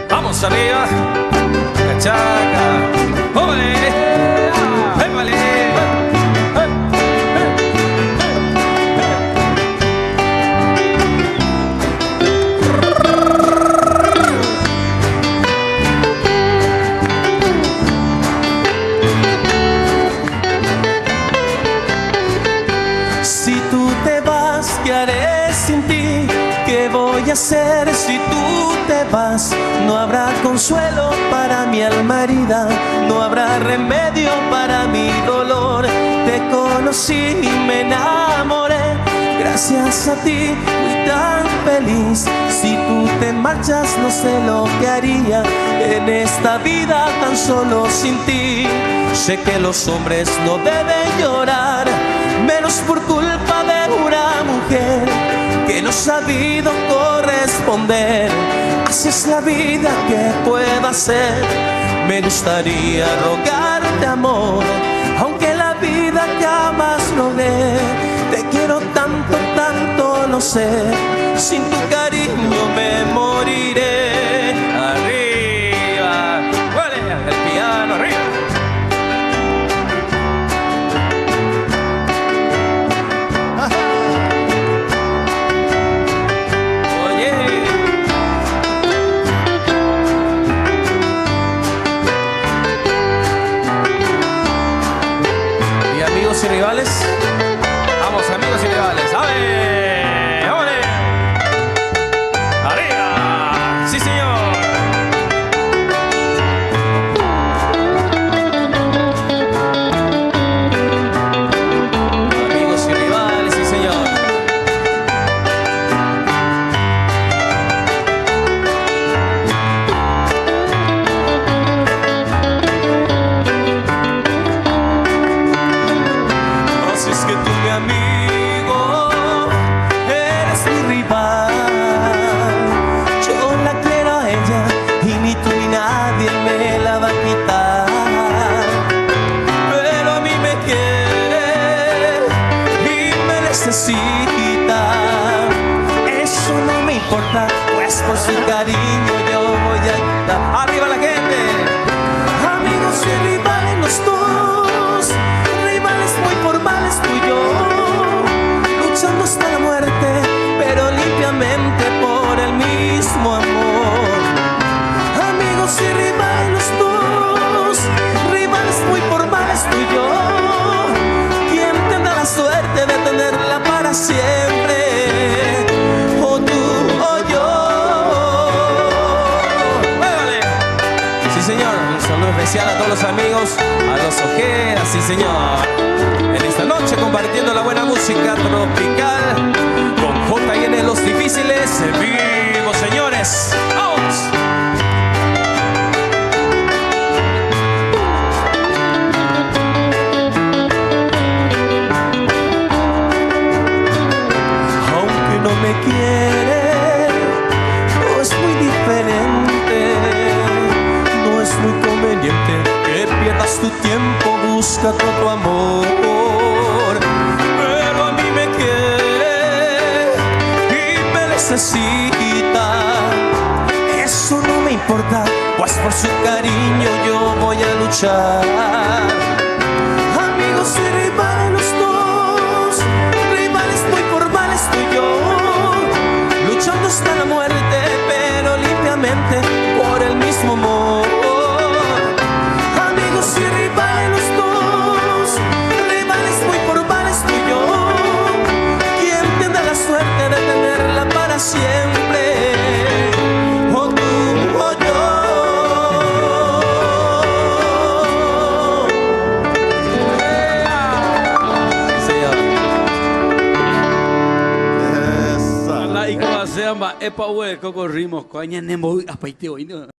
Vamos arriba, cachaca, ¡óvale! ¡Épale! Si tú te vas, ¿qué haré sin ti? ¿Qué voy a hacer si tú te vas? No habrá consuelo para mi alma herida, no habrá remedio para mi dolor. Te conocí y me enamoré, gracias a ti fui tan feliz. Si tú te marchas no sé lo que haría en esta vida tan solo sin ti. Sé que los hombres no deben llorar, menos por culpa de una mujer que no ha sabido corresponder. Así es la vida que puedo hacer. Me gustaría rogarte amor, aunque la vida jamás lo dé. Te quiero tanto, tanto, no sé, sin tu cariño me moriré. Arriba, vale, el piano, arriba. Amigos y rivales, vamos amigos y rivales, ¡a ver! ¡Ole! ¡Arriba! ¡Sí señor! Amigos y rivales, sí señor. Eso no me importa, pues por su cariño yo voy a ayudar. ¡Arriba la gente! Amigos y rivales los dos, rivales muy formales tú y yo, luchando hasta la muerte, pero limpiamente por el mismo amor. Amigos y rivales los dos, rivales muy formales tú y yo, ¿quién tendrá la suerte de tenerla para siempre? O tú o yo. ¡Muévale! Sí señor, un saludo especial a todos los amigos, a los Ojeras, sí señor. En esta noche compartiendo la buena música tropical con J.I.N. Los Difíciles en vivo, señores. ¡Vamos! No me quiere, no es muy diferente, no es muy conveniente que pierdas tu tiempo buscando tu amor. Pero a mí me quiere y me necesita, eso no me importa, pues por su cariño yo voy a luchar. Amigos y rivales los dos, rivales muy formales tú y yo, luchando hasta la muerte, pero limpiamente por el mismo amor. Amigos y rivales los dos, rivales muy formales tú y yo, ¿quién tendrá la suerte de tenerla para siempre? O tú o yo. Ikaw sa epa we ko rimos ko anya nemo apaiteo ino.